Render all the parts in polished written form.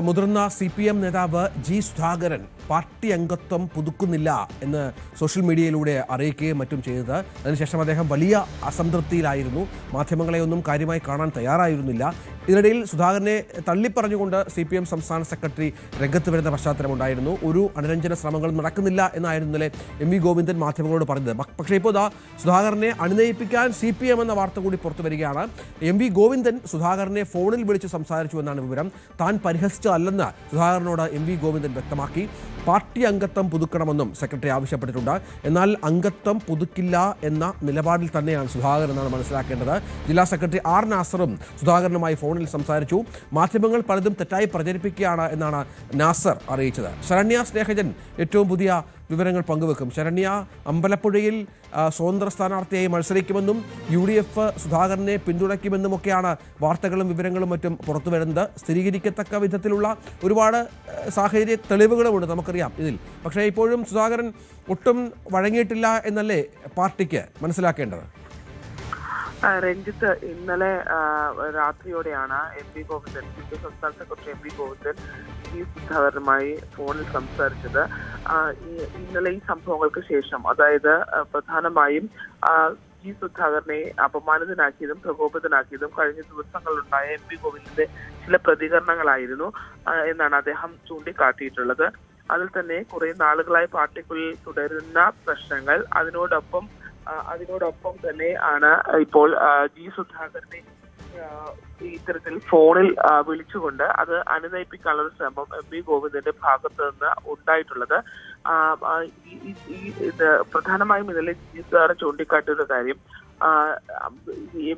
മുതിർന്ന CPM നേതാവ് G Sudhakaran party അംഗത്വം പുതുക്കുന്നില്ല എന്ന് സോഷ്യൽ മീഡിയയിലൂടെ അറിയിക്കുകയും മറ്റും ചെയ്തത്. അതിനുശേഷം അദ്ദേഹം വലിയ അസംതൃപ്തിയിലായിരുന്നു. മാധ്യമങ്ങളെ ഒന്നും കാര്യമായി കാണാൻ തയ്യാറായിരുന്നില്ല. ഇതിനിടയിൽ സുധാകരനെ തള്ളിപ്പറഞ്ഞുകൊണ്ട് CPM സംസ്ഥാന സെക്രട്ടറി രംഗത്ത് വരുന്ന പശ്ചാത്തലമുണ്ടായിരുന്നു. ഒരു അനുരഞ്ജന ശ്രമങ്ങളും നടക്കുന്നില്ല എന്നായിരുന്നു ഇന്നലെ MV ഗോവിന്ദൻ മാധ്യമങ്ങളോട് പറഞ്ഞത്. പക്ഷേ ഇപ്പോൾ സുധാകരനെ അനുനയിപ്പിക്കാൻ CPM എന്ന വാർത്ത കൂടി പുറത്തു വരികയാണ്. MV ഗോവിന്ദൻ സുധാകരനെ ഫോണിൽ വിളിച്ച് സംസാരിച്ചു എന്നാണ് വിവരം. താൻ പരിഹസിച്ചതല്ലെന്ന് സുധാകരനോട് MV ഗോവിന്ദൻ വ്യക്തമാക്കി. പാർട്ടി അംഗത്വം പുതുക്കണമെന്നും സെക്രട്ടറി ആവശ്യപ്പെട്ടിട്ടുണ്ട്. എന്നാൽ അംഗത്വം പുതുക്കില്ല എന്ന നിലപാടിൽ തന്നെയാണ് സുധാകരൻ എന്നാണ് മനസ്സിലാക്കേണ്ടത്. ജില്ലാ സെക്രട്ടറി R നാസറും സുധാകരനുമായി ഫോണിൽ സംസാരിച്ചു. മാധ്യമങ്ങൾ പലതും തെറ്റായി പ്രചരിപ്പിക്കുകയാണ് എന്നാണ് നാസർ അറിയിച്ചത്. ശരണ്യ സ്നേഹജൻ ഏറ്റവും പുതിയ വിവരങ്ങൾ പങ്കുവെക്കും. ശരണ്യ, അമ്പലപ്പുഴയിൽ സ്വതന്ത്ര സ്ഥാനാർത്ഥിയായി മത്സരിക്കുമെന്നും UDF സുധാകരനെ പിന്തുണയ്ക്കുമെന്നുമൊക്കെയാണ് വാർത്തകളും വിവരങ്ങളും മറ്റും പുറത്തു വരുന്നത്. സ്ഥിരീകരിക്കത്തക്ക വിധത്തിലുള്ള ഒരുപാട് സാഹചര്യ തെളിവുകളുമുണ്ട് നമുക്കറിയാം ഇതിൽ. പക്ഷേ ഇപ്പോഴും സുധാകരൻ ഒട്ടും വഴങ്ങിയിട്ടില്ല എന്നല്ലേ പാർട്ടിക്ക് മനസ്സിലാക്കേണ്ടത്? രഞ്ജിത്ത്, ഇന്നലെ രാത്രിയോടെയാണ് MV ഗോവിന്ദൻ, സംസ്ഥാന സെക്രട്ടറി MV ഗോവിന്ദൻ ജി സുധാകരനുമായി ഫോണിൽ സംസാരിച്ചത്. ഇന്നലെ ഈ സംഭവങ്ങൾക്ക് ശേഷം, അതായത് പ്രധാനമായും ജി സുധാകരനെ അപമാനിതനാക്കിയതും പ്രകോപിതനാക്കിയതും കഴിഞ്ഞ ദിവസങ്ങളിലുണ്ടായ MV ഗോവിന്ദന്റെ ചില പ്രതികരണങ്ങളായിരുന്നു എന്നാണ് അദ്ദേഹം ചൂണ്ടിക്കാട്ടിയിട്ടുള്ളത്. അതിൽ തന്നെ കുറെ നാളുകളായി പാർട്ടിക്കുള്ളിൽ തുടരുന്ന പ്രശ്നങ്ങൾ, അതിനോടൊപ്പം തന്നെ ആണ് ഇപ്പോൾ ജി സുധാകരനെ ഇത്തരത്തിൽ ഫോണിൽ വിളിച്ചുകൊണ്ട് അത് അനുനയിപ്പിക്കാനുള്ള ശ്രമം MV ഗോവിന്ദന്റെ ഭാഗത്ത് നിന്ന് ഉണ്ടായിട്ടുള്ളത്. ഇത് പ്രധാനമായും ഇന്നലെ ജി സുധാകരൻ ചൂണ്ടിക്കാട്ടിയ കാര്യം,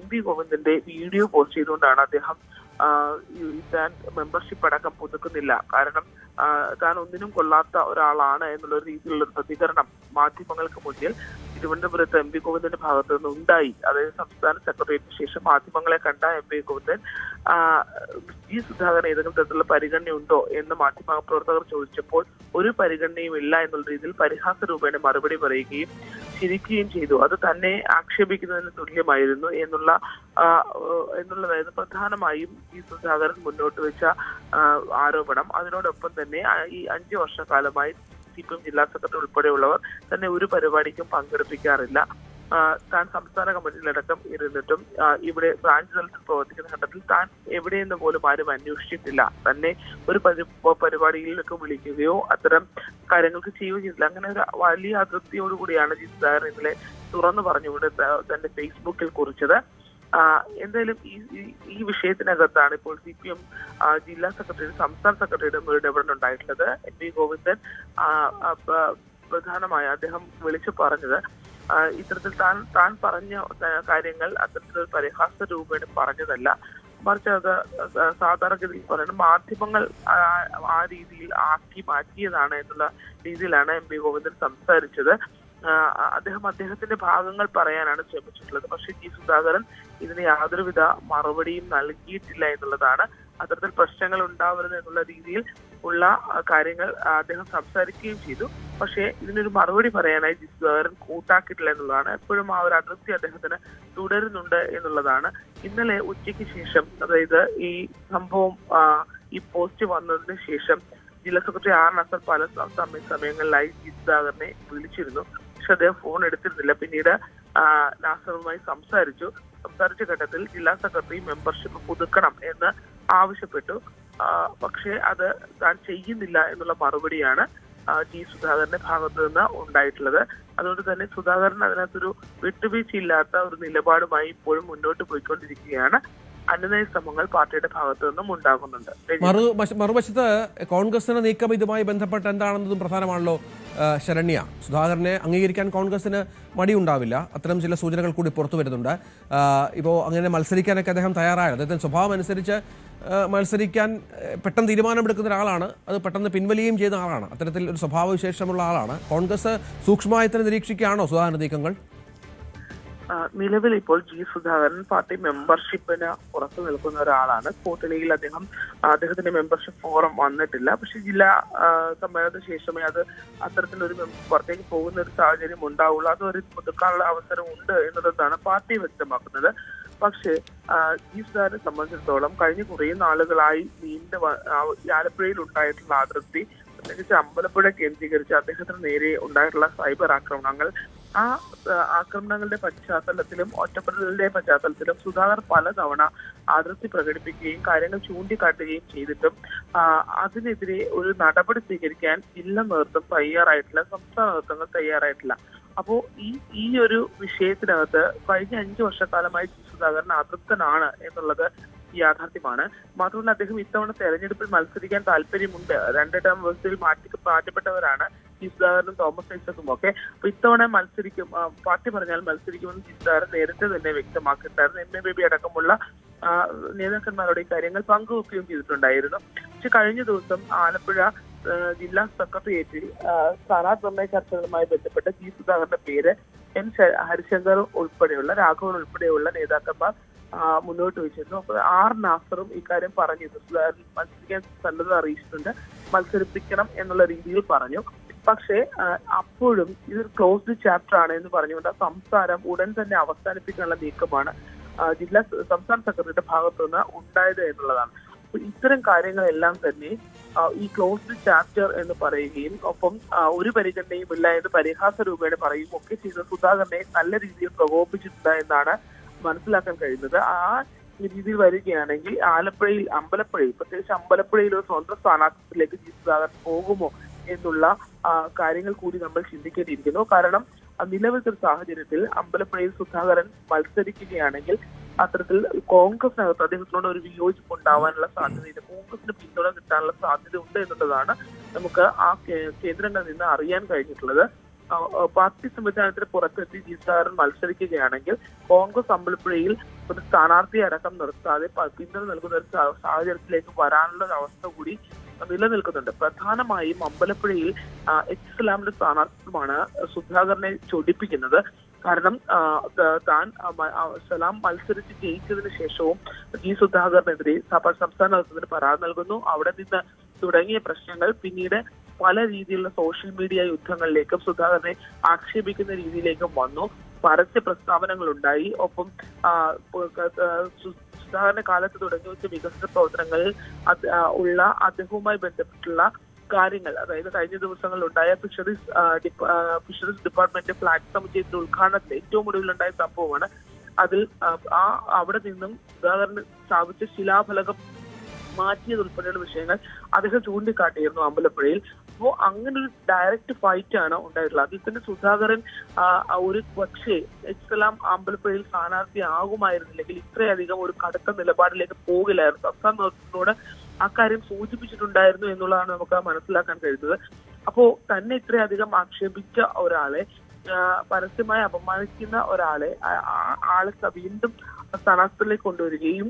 MV ഗോവിന്ദന്റെ വീഡിയോ പോസ്റ്റ് ചെയ്തുകൊണ്ടാണ് അദ്ദേഹം താൻ മെമ്പർഷിപ്പ് അടക്കം പുതുക്കുന്നില്ല, കാരണം താൻ ഒന്നിനും കൊള്ളാത്ത ഒരാളാണ് എന്നുള്ള രീതിയിലുള്ള പ്രതികരണം മാധ്യമങ്ങൾക്ക് മുന്നിൽ തിരുവനന്തപുരത്ത് MV ഗോവിന്ദന്റെ ഭാഗത്തു നിന്ന് ഉണ്ടായി. അതായത് സംസ്ഥാന സെക്രട്ടേറിയറ്റിന് ശേഷം മാധ്യമങ്ങളെ കണ്ട MV ഗോവിന്ദൻ ജി സുധാകരൻ ഏതെങ്കിലും തരത്തിലുള്ള പരിഗണനയുണ്ടോ എന്ന് മാധ്യമപ്രവർത്തകർ ചോദിച്ചപ്പോൾ ഒരു പരിഗണനയും ഇല്ല എന്നുള്ള രീതിയിൽ പരിഹാസ രൂപേണ മറുപടി പറയുകയും ചിരിക്കുകയും ചെയ്തു. അത് തന്നെ ആക്ഷേപിക്കുന്നതിന് തുല്യമായിരുന്നു എന്നുള്ളതായിരുന്നു പ്രധാനമായും ജി സുധാകരൻ മുന്നോട്ട് വെച്ച ആരോപണം. അതിനോടൊപ്പം തന്നെ ഈ 5 വർഷക്കാലമായി CPM ജില്ലാ സെക്രട്ടറി ഉൾപ്പെടെയുള്ളവർ തന്നെ ഒരു പരിപാടിക്കും പങ്കെടുപ്പിക്കാറില്ല. താൻ സംസ്ഥാന കമ്മിറ്റിയിലടക്കം ഇരുന്നിട്ടും ഇവിടെ ബ്രാഞ്ച് തലത്തിൽ പ്രവർത്തിക്കുന്ന ഘട്ടത്തിൽ താൻ എവിടെയെന്ന് പോലും ആരും അന്വേഷിച്ചിട്ടില്ല. തന്നെ ഒരു പരിപാടിയിലേക്ക് വിളിക്കുകയോ അത്തരം കാര്യങ്ങൾക്ക് ചെയ്യുകയോ ചെയ്തില്ല. അങ്ങനെ ഒരു വലിയ അതൃപ്തിയോടുകൂടിയാണ് ജി സുധാകരൻ ഇന്നലെ തുറന്നു പറഞ്ഞുകൊണ്ട് തന്റെ ഫേസ്ബുക്കിൽ കുറിച്ചത്. എന്തായാലും ഈ വിഷയത്തിനകത്താണ് ഇപ്പോൾ CPM ജില്ലാ സെക്രട്ടറി സംസ്ഥാന സെക്രട്ടറിയുടെ ഇടപെടൽ ഉണ്ടായിട്ടുള്ളത്. MV ഗോവിന്ദൻ പ്രധാനമായി അദ്ദേഹം വിളിച്ചു പറഞ്ഞത് ഇത്തരത്തിൽ താൻ പറഞ്ഞ കാര്യങ്ങൾ അത്തരത്തിലൊരു പരിഹാസ രൂപേണ പറഞ്ഞതല്ല, മറിച്ച് അത് സാധാരണഗതിയിൽ പറയുന്നത് മാധ്യമങ്ങൾ ആ രീതിയിൽ ആക്കി മാറ്റിയതാണ് എന്നുള്ള രീതിയിലാണ് MV ഗോവിന്ദൻ സംസാരിച്ചത്. അദ്ദേഹത്തിന്റെ ഭാഗങ്ങൾ പറയാനാണ് ശ്രമിച്ചിട്ടുള്ളത്. പക്ഷേ ജി സുധാകരൻ ഇതിന് യാതൊരുവിധ മറുപടിയും നൽകിയിട്ടില്ല എന്നുള്ളതാണ്. അത്തരത്തിൽ പ്രശ്നങ്ങൾ ഉണ്ടാവരുത് എന്നുള്ള രീതിയിൽ ഉള്ള കാര്യങ്ങൾ അദ്ദേഹം സംസാരിക്കുകയും ചെയ്തു. പക്ഷേ ഇതിനൊരു മറുപടി പറയാനായി ജി സുധാകരൻ കൂട്ടാക്കിയിട്ടില്ല എന്നുള്ളതാണ്. എപ്പോഴും ആ ഒരു അതൃപ്തി അദ്ദേഹത്തിന് തുടരുന്നുണ്ട് എന്നുള്ളതാണ്. ഇന്നലെ ഉച്ചയ്ക്ക് ശേഷം, അതായത് ഈ സംഭവം ഈ പോസ്റ്റ് വന്നതിന് ശേഷം ജില്ലാ സെക്രട്ടറി R നാസർ പല സമയങ്ങളിലായി ജി സുധാകരനെ വിളിച്ചിരുന്നു. പക്ഷെ അദ്ദേഹം ഫോൺ എടുത്തിരുന്നില്ല. പിന്നീട് നാസറുമായി സംസാരിച്ച ഘട്ടത്തിൽ ജില്ലാ സെക്രട്ടറി മെമ്പർഷിപ്പ് പുതുക്കണം എന്ന് ആവശ്യപ്പെട്ടു. പക്ഷേ അത് താൻ ചെയ്യുന്നില്ല എന്നുള്ള മറുപടിയാണ് ജി സുധാകരന്റെ ഭാഗത്തു നിന്ന് ഉണ്ടായിട്ടുള്ളത്. അതുകൊണ്ട് തന്നെ സുധാകരൻ അതിനകത്തൊരു വിട്ടുവീഴ്ചയില്ലാത്ത ഒരു നിലപാടുമായി ഇപ്പോഴും മുന്നോട്ട് പോയിക്കൊണ്ടിരിക്കുകയാണ്. അനുനയ ശ്രമങ്ങൾ പാർട്ടിയുടെ ഭാഗത്തു നിന്നും ഉണ്ടാകുന്നുണ്ട്. മറുവശത്ത് കോൺഗ്രസിന്റെ നീക്കം ഇതുമായി ബന്ധപ്പെട്ട് എന്താണെന്നതും പ്രധാനമാണല്ലോ ശരണ്യ. സുധാകരനെ അംഗീകരിക്കാൻ കോൺഗ്രസിന് മടിയുണ്ടാവില്ല, അത്തരം ചില സൂചനകൾ കൂടി പുറത്തു വരുന്നുണ്ട്. ഇപ്പോൾ അങ്ങനെ മത്സരിക്കാനൊക്കെ അദ്ദേഹം തയ്യാറായത്, അദ്ദേഹത്തിന്റെ സ്വഭാവം അനുസരിച്ച് മത്സരിക്കാൻ പെട്ടെന്ന് തീരുമാനമെടുക്കുന്ന ഒരാളാണ്, അത് പെട്ടെന്ന് പിൻവലിയുകയും ചെയ്യുന്ന ആളാണ്, അത്തരത്തിൽ ഒരു സ്വഭാവവിശേഷമുള്ള ആളാണ്. കോൺഗ്രസ് സൂക്ഷ്മമായി തന്നെ നിരീക്ഷിക്കുകയാണോ സുധാകരന്റെ നീക്കങ്ങൾ? നിലവിൽ ഇപ്പോൾ ജി സുധാകരൻ പാർട്ടി മെമ്പർഷിപ്പിന് പുറത്തു നിൽക്കുന്ന ഒരാളാണ്. കൂട്ടണിയിൽ അദ്ദേഹത്തിന്റെ മെമ്പർഷിപ്പ് ഫോറം വന്നിട്ടില്ല. പക്ഷെ ജില്ലാ സമ്മേളനത്തിന് ശേഷമേ അത് അത്തരത്തിലൊരു പുറത്തേക്ക് പോകുന്ന ഒരു സാഹചര്യം ഉണ്ടാവുള്ളൂ. അതൊരു പുതുക്കാനുള്ള അവസരം ഉണ്ട് എന്നുള്ളതാണ് പാർട്ടി വ്യക്തമാക്കുന്നത്. പക്ഷേ ജി സുധാകരനെ സംബന്ധിച്ചിടത്തോളം കഴിഞ്ഞ കുറേ നാളുകളായി ആലപ്പുഴയിൽ ഉണ്ടായിട്ടുള്ള അതിർത്തി, പ്രത്യേകിച്ച് അമ്പലപ്പുഴ കേന്ദ്രീകരിച്ച് അദ്ദേഹത്തിന് നേരെ ഉണ്ടായിട്ടുള്ള സൈബർ ആക്രമണങ്ങൾ, ആ ആക്രമണങ്ങളുടെ പശ്ചാത്തലത്തിലും ഒറ്റപ്പെടലിന്റെ പശ്ചാത്തലത്തിലും സുധാകർ പലതവണ അതിർത്തി പ്രകടിപ്പിക്കുകയും കാര്യങ്ങൾ ചൂണ്ടിക്കാട്ടുകയും ചെയ്തിട്ടും അതിനെതിരെ ഒരു നടപടി സ്വീകരിക്കാൻ ജില്ലാ നേതൃത്വം തയ്യാറായിട്ടില്ല, സംസ്ഥാന നേതൃത്വങ്ങൾ തയ്യാറായിട്ടില്ല. അപ്പോ ഈ ഒരു വിഷയത്തിനകത്ത് കഴിഞ്ഞ 5 വർഷക്കാലമായി ജി സുധാകരൻ അതൃപ്തനാണ് എന്നുള്ളത് യാഥാർത്ഥ്യമാണ്. മാത്രമല്ല അദ്ദേഹം ഇത്തവണ തെരഞ്ഞെടുപ്പിൽ മത്സരിക്കാൻ താല്പര്യമുണ്ട്. 2 ടേം വ്യവസ്ഥയിൽ മാറ്റപ്പെട്ടവരാണ് ജി സുധാകരനും തോമസ് ഐസക്കും ഒക്കെ. അപ്പൊ ഇത്തവണ മത്സരിക്കും, പാർട്ടി പറഞ്ഞാൽ മത്സരിക്കുമെന്ന് ജി സുധാകരൻ നേരത്തെ തന്നെ വ്യക്തമാക്കിയിട്ടായിരുന്നു. എം എ ബേബി അടക്കമുള്ള നേതാക്കന്മാരുടെ ഈ കാര്യങ്ങൾ പങ്കുവെക്കുകയും ചെയ്തിട്ടുണ്ടായിരുന്നു. പക്ഷെ കഴിഞ്ഞ ദിവസം ആലപ്പുഴ ജില്ലാ സെക്രട്ടേറിയറ്റിൽ സ്ഥാനാർത്ഥി നിർണയ ചർച്ചകളുമായി ബന്ധപ്പെട്ട് ജി സുധാകരന്റെ പേര് എൻ ഹരിശങ്കർ ഉൾപ്പെടെയുള്ള രാഘവൻ ഉൾപ്പെടെയുള്ള നേതാക്കന്മാർ മുന്നോട്ട് വെച്ചിരുന്നു. അപ്പോൾ ആർ നാസറും ഇക്കാര്യം പറഞ്ഞിരുന്നു. സുധാകരൻ മത്സരിക്കാൻ സന്നദ്ധത അറിയിച്ചിട്ടുണ്ട്, മത്സരിപ്പിക്കണം എന്നുള്ള രീതിയിൽ പറഞ്ഞു. പക്ഷേ അപ്പോഴും ഇതൊരു ക്ലോസ്ഡ് ചാപ്റ്റർ ആണ് എന്ന് പറഞ്ഞുകൊണ്ട് സംസാരം ഉടൻ തന്നെ അവസാനിപ്പിക്കാനുള്ള നീക്കമാണ് സംസ്ഥാന സെക്രട്ടറിയുടെ ഭാഗത്തുനിന്ന് ഉണ്ടായത് എന്നുള്ളതാണ്. അപ്പൊ ഇത്തരം കാര്യങ്ങളെല്ലാം തന്നെ ഈ ക്ലോസ്ഡ് ചാപ്റ്റർ എന്ന് പറയുകയും ഒപ്പം ഒരു പരിഗണനയും ഇല്ല എന്ന് പരിഹാസ രൂപേണ പറയുകയും ഒക്കെ ചെയ്ത സുധാകരനെ നല്ല രീതിയിൽ പ്രകോപിച്ചിട്ടുണ്ട് എന്നാണ് മനസ്സിലാക്കാൻ കഴിയുന്നത്. ആ രീതിയിൽ വരികയാണെങ്കിൽ അമ്പലപ്പുഴയിൽ പ്രത്യേകിച്ച് അമ്പലപ്പുഴയിൽ ഒരു സ്വന്തം സ്ഥാനാർത്ഥിയിലേക്ക് ജി സുധാകരൻ പോകുമോ എന്നുള്ള കാര്യങ്ങൾ കൂടി നമ്മൾ ചിന്തിക്കേണ്ടിയിരിക്കുന്നു. കാരണം നിലവിലത്തെ ഒരു സാഹചര്യത്തിൽ അമ്പലപ്പുഴയിൽ സുധാകരൻ മത്സരിക്കുകയാണെങ്കിൽ അത്തരത്തിൽ കോൺഗ്രസിനകത്ത് അദ്ദേഹത്തിനോട് ഒരു വിയോജിപ്പ് ഉണ്ടാവാനുള്ള സാധ്യതയില്ല, കോൺഗ്രസിന് പിന്തുണ കിട്ടാനുള്ള സാധ്യത ഉണ്ട് എന്നുള്ളതാണ് നമുക്ക് ആ കേന്ദ്രങ്ങളിൽ നിന്ന് അറിയാൻ കഴിഞ്ഞിട്ടുള്ളത്. പാർട്ടി സംവിധാനത്തിന് പുറത്തെത്തി ജി സുധാകരൻ മത്സരിക്കുകയാണെങ്കിൽ കോൺഗ്രസ് അമ്പലപ്പുഴയിൽ ഒരു സ്ഥാനാർത്ഥിയെ അടക്കം നിർത്താതെ പിന്തുണ നൽകുന്ന ഒരു സാഹചര്യത്തിലേക്ക് വരാനുള്ള അവസ്ഥ കൂടി നിലനിൽക്കുന്നുണ്ട്. പ്രധാനമായും അമ്പലപ്പുഴയിൽ ഇസ്ലാമിന്റെ സ്ഥാനാർത്ഥിത്വമാണ് സുധാകരനെ ചൊടിപ്പിക്കുന്നത്. കാരണം സലാം മത്സരിച്ച് ജയിച്ചതിന് ശേഷവും ജി സുധാകരനെതിരെ സംസ്ഥാന നേതൃത്വത്തിന് പരാതി നൽകുന്നു. അവിടെ നിന്ന് തുടങ്ങിയ പ്രശ്നങ്ങൾ പിന്നീട് പല രീതിയിലുള്ള സോഷ്യൽ മീഡിയ യുദ്ധങ്ങളിലേക്കും സുധാകരനെ ആക്ഷേപിക്കുന്ന രീതിയിലേക്കും വന്നു. പരസ്യ പ്രസ്താവനകൾ ഉണ്ടായി. ഒപ്പം സുധാകരന്റെ കാലത്ത് തുടങ്ങി വെച്ച വികസന പ്രവർത്തനങ്ങളിൽ ഉള്ള അദ്ദേഹവുമായി ബന്ധപ്പെട്ടുള്ള കാര്യങ്ങൾ, അതായത് കഴിഞ്ഞ ദിവസങ്ങളിൽ ഉണ്ടായ ഫിഷറീസ് ഡിപ്പാർട്ട്മെന്റ് ഫ്ലാഗ് സമുച്ചയത്തിന്റെ ഉദ്ഘാടനത്തിൽ ഏറ്റവും ഒടുവിലുണ്ടായ സംഭവമാണ്. അതിൽ അവിടെ നിന്നും സുധാകരന് സ്ഥാപിച്ച ശിലാഫലകം മാറ്റിയതുൾപ്പെടെയുള്ള വിഷയങ്ങൾ അദ്ദേഹം ചൂണ്ടിക്കാട്ടിയിരുന്നു അമ്പലപ്പുഴയിൽ. അപ്പോൾ അങ്ങനെ ഒരു ഡയറക്റ്റ് ഫൈറ്റ് ആണ് ഉണ്ടായിട്ടുള്ളത്. അതിൽ തന്നെ സുധാകരൻ ഒരു പക്ഷേ ഇസ്ലാം അമ്പലപ്പുഴയിൽ സ്ഥാനാർത്ഥി ആകുമായിരുന്നില്ലെങ്കിൽ ഇത്രയധികം ഒരു കടുത്ത നിലപാടിലേക്ക് പോകില്ലായിരുന്നു. സംസ്ഥാന നേതൃത്വത്തോട് അക്കാര്യം സൂചിപ്പിച്ചിട്ടുണ്ടായിരുന്നു എന്നുള്ളതാണ് നമുക്ക് മനസ്സിലാക്കാൻ കഴിയുന്നത്. അപ്പോ തന്നെ ഇത്രയധികം ആക്ഷേപിച്ച ഒരാളെ, പരസ്യമായി അപമാനിക്കുന്ന ഒരാളെ വീണ്ടും സ്ഥാനാർത്ഥികളിലേക്ക് കൊണ്ടുവരികയും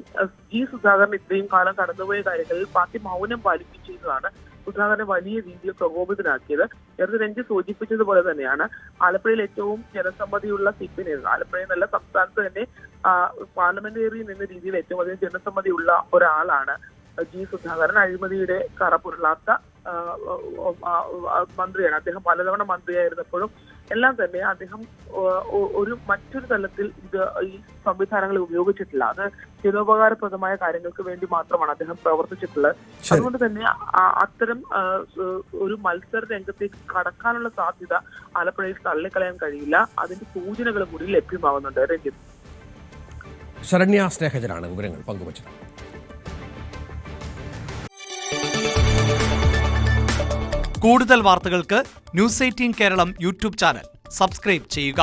ജി സുധാകരൻ ഇത്രയും കാലം കടന്നുപോയ കാര്യങ്ങളിൽ പാർട്ടി മൗനം പാലിക്കുകയും ചെയ്തതാണ് സുധാകരനെ വലിയ രീതിയിൽ പ്രകോപിതനാക്കിയത്. നേരത്തെ രഞ്ജിത്ത് സൂചിപ്പിച്ചതുപോലെ തന്നെയാണ് ആലപ്പുഴയിൽ ഏറ്റവും ജനസമ്മതിയുള്ള സിപിഎം നേതാവ്, ആലപ്പുഴയിൽ നല്ല സംസ്ഥാനത്ത് തന്നെ പാർലമെന്റേറിയൻ എന്ന രീതിയിൽ ഏറ്റവും അധികം ജനസമ്മതിയുള്ള ഒരാളാണ് ജി സുധാകരൻ. അഴിമതിയുടെ കറപുരളാത്ത മന്ത്രിയാണ് അദ്ദേഹം. പലതവണ മന്ത്രിയായിരുന്നപ്പോഴും എല്ലാം തന്നെ അദ്ദേഹം മറ്റൊരു തലത്തിൽ ഈ സംവിധാനങ്ങൾ ഉപയോഗിച്ചിട്ടില്ല. അത് ജനോപകാരപ്രദമായ കാര്യങ്ങൾക്ക് വേണ്ടി മാത്രമാണ് അദ്ദേഹം പ്രവർത്തിച്ചിട്ടുള്ളത്. അതുകൊണ്ട് തന്നെ അത്തരം ഒരു മത്സര രംഗത്തേക്ക് കടക്കാനുള്ള സാധ്യത ആലപ്പുഴയിൽ തള്ളിക്കളയാൻ കഴിയില്ല. അതിന്റെ സൂചനകൾ കൂടി ലഭ്യമാവുന്നുണ്ട്. രഞ്ജിത്ത്. ശരണ്യ സ്നേഹജനാണ് വിവരങ്ങൾ പങ്കുവച്ചത്. കൂടുതൽ വാർത്തകൾക്ക് news 18 Keralam YouTube channel subscribe ചെയ്യുക.